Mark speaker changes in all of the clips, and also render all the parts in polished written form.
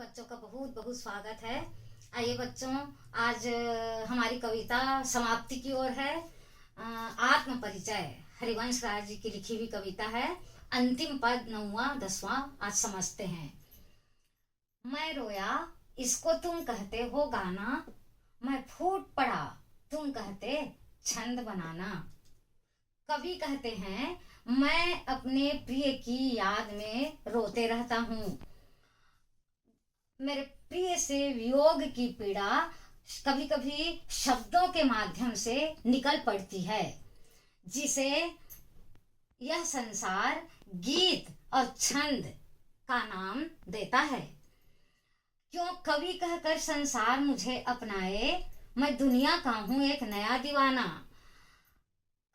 Speaker 1: बच्चों का बहुत बहुत स्वागत है। आइए बच्चों, आज हमारी कविता समाप्ति की ओर है। आत्म परिचय हरिवंश राय जी की लिखी हुई कविता है। अंतिम पद 9वां 10वां आज समझते हैं। मैं रोया इसको तुम कहते हो गाना, मैं फूट पड़ा तुम कहते छंद बनाना। कवि कहते हैं मैं अपने प्रिय की याद में रोते रहता हूँ। मेरे प्रिय से वियोग की पीड़ा कभी कभी शब्दों के माध्यम से निकल पड़ती है, जिसे यह संसार गीत और छंद का नाम देता है। क्यों कवि कहकर संसार मुझे अपनाए, मैं दुनिया का हूं एक नया दीवाना।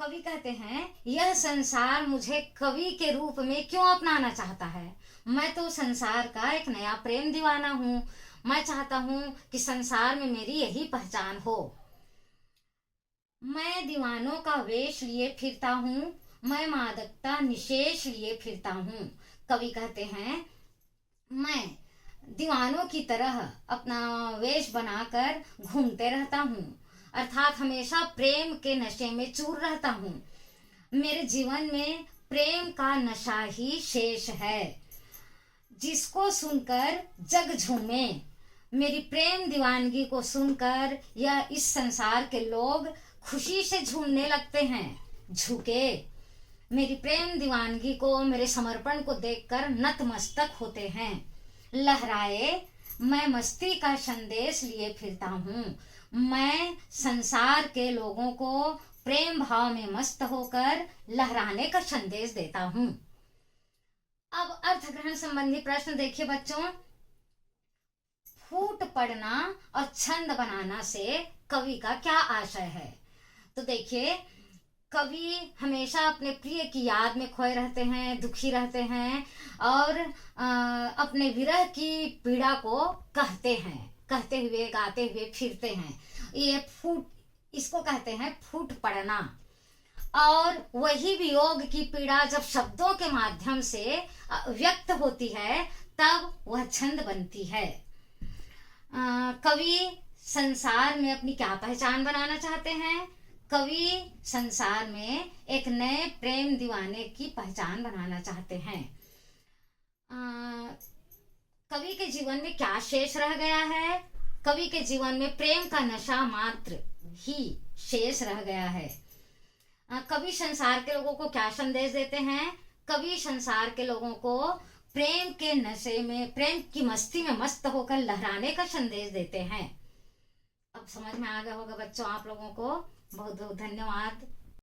Speaker 1: कवि कहते हैं यह संसार मुझे कवि के रूप में क्यों अपनाना चाहता है। मैं तो संसार का एक नया प्रेम दीवाना हूँ। मैं चाहता हूँ कि संसार में मेरी यही पहचान हो। मैं दीवानों का वेश लिए फिरता हूँ, मैं मादकता निशेष लिए फिरता हूँ। कवि कहते हैं मैं दीवानों की तरह अपना वेश बनाकर घूमते रहता हूँ, अर्थात हमेशा प्रेम के नशे में चूर रहता हूँ। मेरे जीवन में प्रेम का नशा ही शेष है, जिसको सुनकर जग झूमे। मेरी प्रेम दीवानगी को सुनकर यह इस संसार के लोग खुशी से झूमने लगते हैं, झुके। मेरी प्रेम दीवानगी को, मेरे समर्पण को देखकर नतमस्तक होते हैं। लहराए मैं मस्ती का संदेश लिए फिरता हूँ। मैं संसार के लोगों को प्रेम भाव में मस्त होकर लहराने का संदेश देता हूँ। अब अर्थ ग्रहण संबंधी प्रश्न देखिए बच्चों। फूट पड़ना और छंद बनाना से कवि का क्या आशय है। तो देखिए, कवि हमेशा अपने प्रिय की याद में खोए रहते हैं, दुखी रहते हैं और अपने विरह की पीड़ा को कहते हैं, कहते हुए गाते हुए फिरते हैं। ये फूट, इसको कहते हैं फूट पड़ना। और वही वियोग की पीड़ा जब शब्दों के माध्यम से व्यक्त होती है, तब वह छंद बनती है। कवि संसार में अपनी क्या पहचान बनाना चाहते हैं। कवि संसार में एक नए प्रेम दीवाने की पहचान बनाना चाहते हैं। कवि के जीवन में क्या शेष रह गया है। कवि के जीवन में प्रेम का नशा मात्र ही शेष रह गया है। कवि संसार के लोगों को क्या संदेश देते हैं। कवि संसार के लोगों को प्रेम के नशे में, प्रेम की मस्ती में मस्त होकर लहराने का संदेश देते हैं। अब समझ में आ गया होगा बच्चों आप लोगों को। बहुत बहुत धन्यवाद।